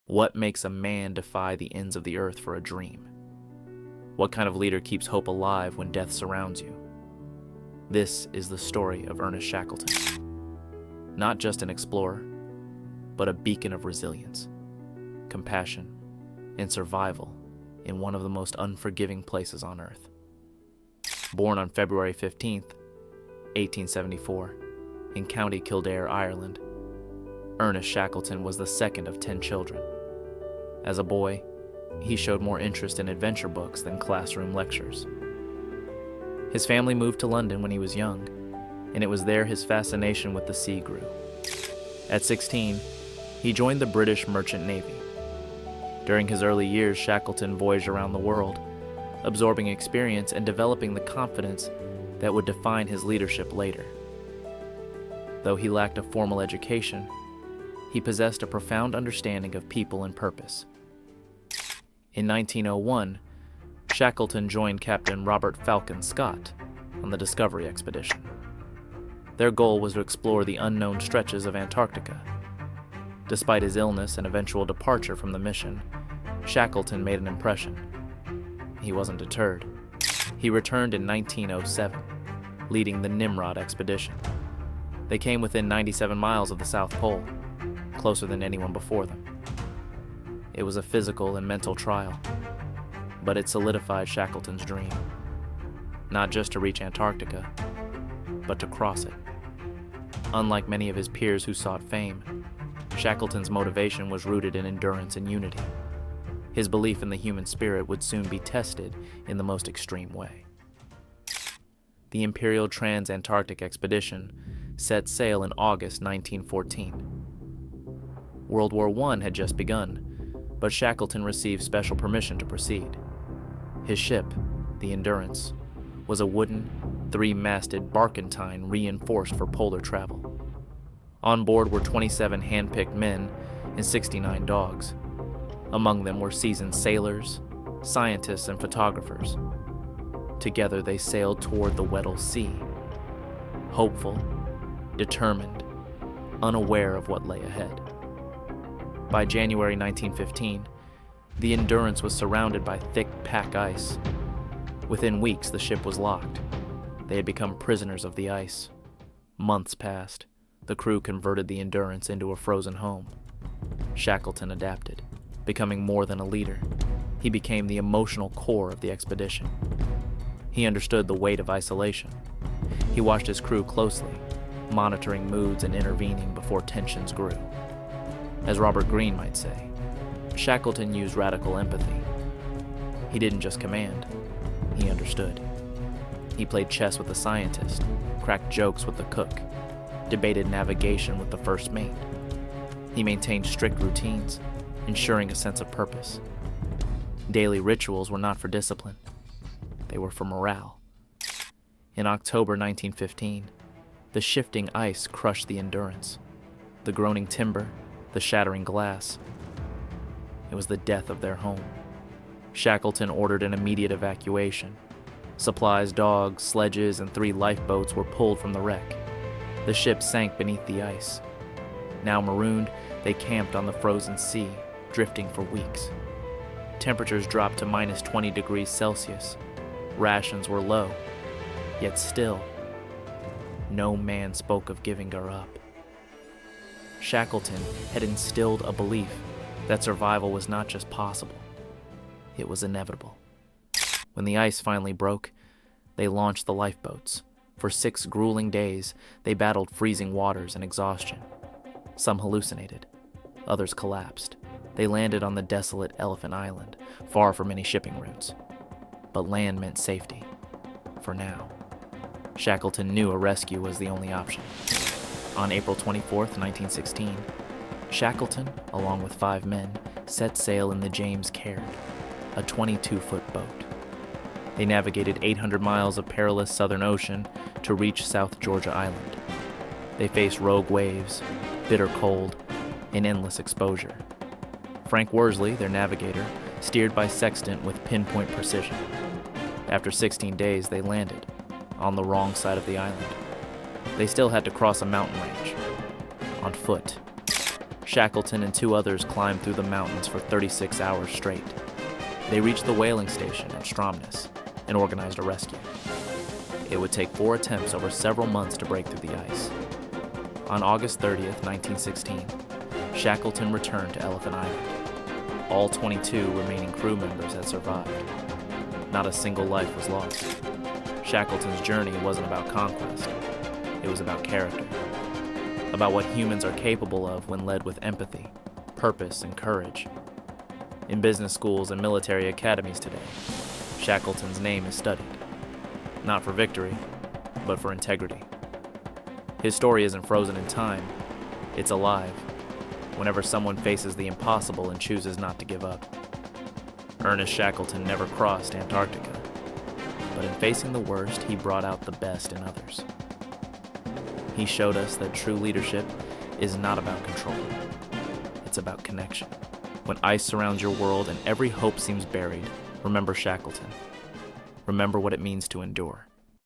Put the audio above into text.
What makes a man defy the ends of the earth for a dream? What kind of leader keeps hope alive when death surrounds you? This is the story of Ernest Shackleton. Not just an explorer, but a beacon of resilience, compassion, and survival in one of the most unforgiving places on earth. Born on February 15th, 1874, in County Kildare, Ireland, Ernest Shackleton was the second of 10 children. As a boy, he showed more interest in adventure books than classroom lectures. His family moved to London when he was young, and it was there his fascination with the sea grew. At 16, he joined the British Merchant Navy. During his early years, Shackleton voyaged around the world, absorbing experience and developing the confidence that would define his leadership later. Though he lacked a formal education, he possessed a profound understanding of people and purpose. In 1901, Shackleton joined Captain Robert Falcon Scott on the Discovery expedition. Their goal was to explore the unknown stretches of Antarctica. Despite his illness and eventual departure from the mission, Shackleton made an impression. He wasn't deterred. He returned in 1907, leading the Nimrod expedition. They came within 97 miles of the South Pole, closer than anyone before them. It was a physical and mental trial, but it solidified Shackleton's dream. Not just to reach Antarctica, but to cross it. Unlike many of his peers who sought fame, Shackleton's motivation was rooted in endurance and unity. His belief in the human spirit would soon be tested in the most extreme way. The Imperial Trans-Antarctic Expedition set sail in August 1914. World War I had just begun, but Shackleton received special permission to proceed. His ship, the Endurance, was a wooden, three-masted barkentine reinforced for polar travel. On board were 27 hand-picked men and 69 dogs. Among them were seasoned sailors, scientists, and photographers. Together they sailed toward the Weddell Sea, hopeful, determined, unaware of what lay ahead. By January 1915, the Endurance was surrounded by thick pack ice. Within weeks, the ship was locked. They had become prisoners of the ice. Months passed. The crew converted the Endurance into a frozen home. Shackleton adapted, becoming more than a leader. He became the emotional core of the expedition. He understood the weight of isolation. He watched his crew closely, monitoring moods and intervening before tensions grew. As Robert Greene might say, Shackleton used radical empathy. He didn't just command, he understood. He played chess with the scientist, cracked jokes with the cook, debated navigation with the first mate. He maintained strict routines, ensuring a sense of purpose. Daily rituals were not for discipline, they were for morale. In October 1915, the shifting ice crushed the Endurance. The groaning timber, the shattering glass. It was the death of their home. Shackleton ordered an immediate evacuation. Supplies, dogs, sledges, and 3 lifeboats were pulled from the wreck. The ship sank beneath the ice. Now marooned, they camped on the frozen sea, drifting for weeks. Temperatures dropped to minus 20 degrees Celsius. Rations were low, yet still, no man spoke of giving her up. Shackleton had instilled a belief that survival was not just possible, it was inevitable. When the ice finally broke, they launched the lifeboats. For 6 grueling days, they battled freezing waters and exhaustion. Some hallucinated, others collapsed. They landed on the desolate Elephant Island, far from any shipping routes. But land meant safety, for now. Shackleton knew a rescue was the only option. On April 24, 1916, Shackleton, along with 5 men, set sail in the James Caird, a 22-foot boat. They navigated 800 miles of perilous Southern Ocean to reach South Georgia Island. They faced rogue waves, bitter cold, and endless exposure. Frank Worsley, their navigator, steered by sextant with pinpoint precision. After 16 days, they landed on the wrong side of the island. They still had to cross a mountain range, on foot, Shackleton and 2 others climbed through the mountains for 36 hours straight. They reached the whaling station at Stromness and organized a rescue. It would take 4 attempts over several months to break through the ice. On August 30th, 1916, Shackleton returned to Elephant Island. All 22 remaining crew members had survived. Not a single life was lost. Shackleton's journey wasn't about conquest. It was about character. About what humans are capable of when led with empathy, purpose, and courage. In business schools and military academies today, Shackleton's name is studied. Not for victory, but for integrity. His story isn't frozen in time. It's alive, whenever someone faces the impossible and chooses not to give up. Ernest Shackleton never crossed Antarctica, but in facing the worst, he brought out the best in others. He showed us that true leadership is not about control. It's about connection. When ice surrounds your world and every hope seems buried, remember Shackleton. Remember what it means to endure.